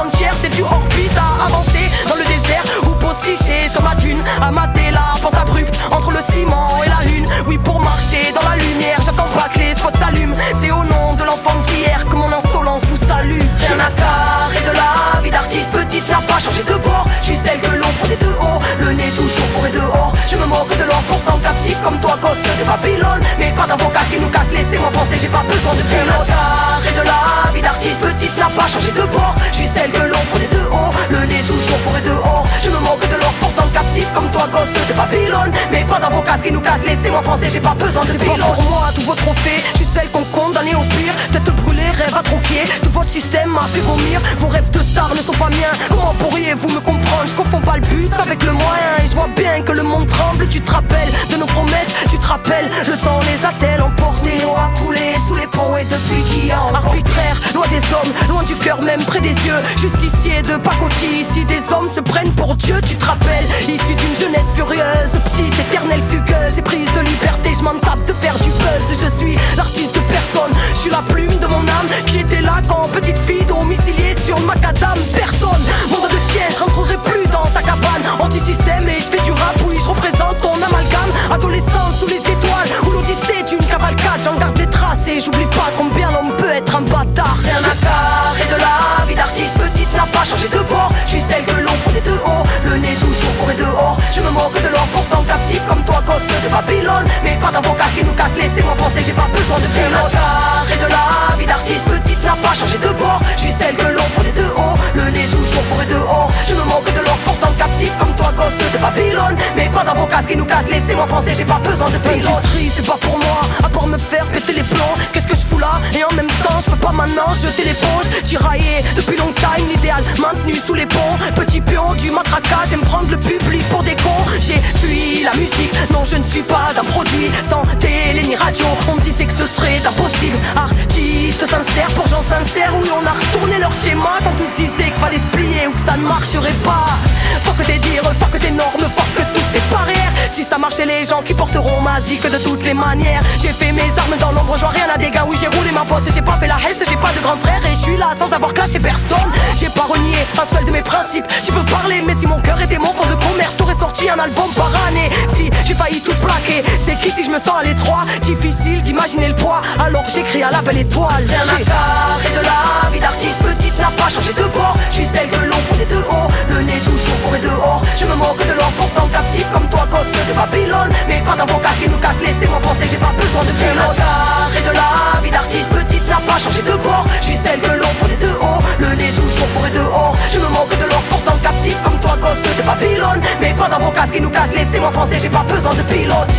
entière, c'est du hors-piste à avancer dans le désert ou posticher sur ma dune, à mater la pente abrupte entre le ciment et la lune. Oui, pour marcher dans la lumière, j'attends pas que les spots s'allument. C'est au nom de l'enfant d'hier que mon insolence vous salue. Rien à carrer de la vie d'artiste petite n'a pas changé de bord. Je suis celle que l'on prenait de haut, le nez toujours fourré dehors. Je me moque de l'or pourtant captif comme toi, gosse de Babylone. Mais pas d'avocat qui nous casse, laissez-moi penser, j'ai pas besoin de pilote. Carré de la vie d'artiste petite n'a pas changé de bord. Je suis celle que l'on prenait de haut, le nez toujours fourré dehors. Je me moque de l'or pourtant captif comme toi, gosse de Babylone. Mais pas d'avocat qui nous casse, laissez-moi penser, j'ai pas besoin de pilote. Pour moi, tous vos trophées, je suis celle qu'on condamnait au pire. Tête brûlée, rêve atrophié, tout votre système m'a fait vomir. Vos rêves de star ne sont pas miens, comment pourriez-vous me comprendre? Je confonds pas le but avec le moyen et je vois bien que le monde tremble. Tu te rappelles de nos promesses, tu te rappelles, le temps les a-t-elle emportés? L'eau a coulé sous les ponts et depuis qui a arbitraire, loin des hommes, loin du cœur même près des yeux. Justicier de pacotille, ici des hommes se prennent pour Dieu. Tu te rappelles, issu d'une jeunesse furieuse, petite, éternelle, fugueuse et prise de liberté, je m'en tape de faire du buzz. Je suis l'artiste de personne, je suis la plume de mon âme qui était là quand petite fille domiciliée sur le macadam. Personne, monde de chien, je rentrerai plus dans sa cabane. Anti-système et je fais du rap, oui je représente ton amalgame. Adolescence sous les étoiles, ou l'odyssée d'une cavalcade. J'en garde les traces et j'oublie pas combien l'homme peut être un bâtard. Rien à carrer de la vie d'artiste petite n'a pas changé de bord. Je suis celle que l'on prenait de haut, le nez toujours fourré dehors. Je me moque de l'or pourtant captif comme toi, gosse de Babylone. Mais pas d'avocat qui nous casse, laissez-moi penser, j'ai pas besoin de pilote. Carré de la vie d'artiste petite n'a pas changé de bord. Je suis celle que l'on prenait de haut, le nez toujours fourré dehors. Je me moque de l'or pourtant captif comme toi, gosse de Babylone. Mais pas d'avocat qui nous casse, laissez-moi penser, j'ai pas besoin de pilote. L'industrie c'est pas pour moi, à part me faire péter les plombs. Qu'est-ce que je fous là? Et en même temps je peux pas maintenant jeter l'éponge. Tiraillé depuis longtemps, l'idéal maintenu sous les ponts. Petit pion du matraquage, j'aime prendre le public pour des cons. J'ai fui la musique, non je ne suis pas un produit sans télé ni radio. On me disait que ce serait impossible. Artiste sincère pour gens sincères, oui on a retourné leur schéma quand tous disaient qu'il fallait se plier ou que ça ne marcherait pas. Faut que tes dires, faut que tes normes, faut que toutes tes barrières. Si ça marchait les gens qui porteront ma zik de toutes les manières. J'ai fait mes armes dans l'ombre, je vois rien à dégâts. Oui j'ai roulé ma bosse et j'ai pas fait la hesse. J'ai pas de grand frère et je suis là sans avoir clashé personne. J'ai pas renié un seul de mes principes. Tu peux parler mais si mon cœur était mon fond de commerce, j'aurais sorti un album par année. Si j'ai failli tout plaquer, c'est qui si je me sens à l'étroit? Difficile d'imaginer le poids, alors j'écris à la belle étoile. Rien à carrer de la vie d'artiste petite n'a pas changé de bord. Je suis celle que l'on prenait de haut, le nez toujours fourré dehors. Je me moque de l'or pourtant captif comme toi, gosse de Babylone. Mais pas d'avocat qui nous casse, laissez-moi penser, j'ai pas besoin de pilote. Carré de la vie d'artiste petite n'a pas changé de bord. Je suis celle que l'on prenait de haut, le nez toujours fourré dehors. Je me moque de l'or pourtant captif comme toi, gosse de Babylone. Mais pas d'avocat qui nous casse, laissez-moi penser, j'ai pas besoin de pilote.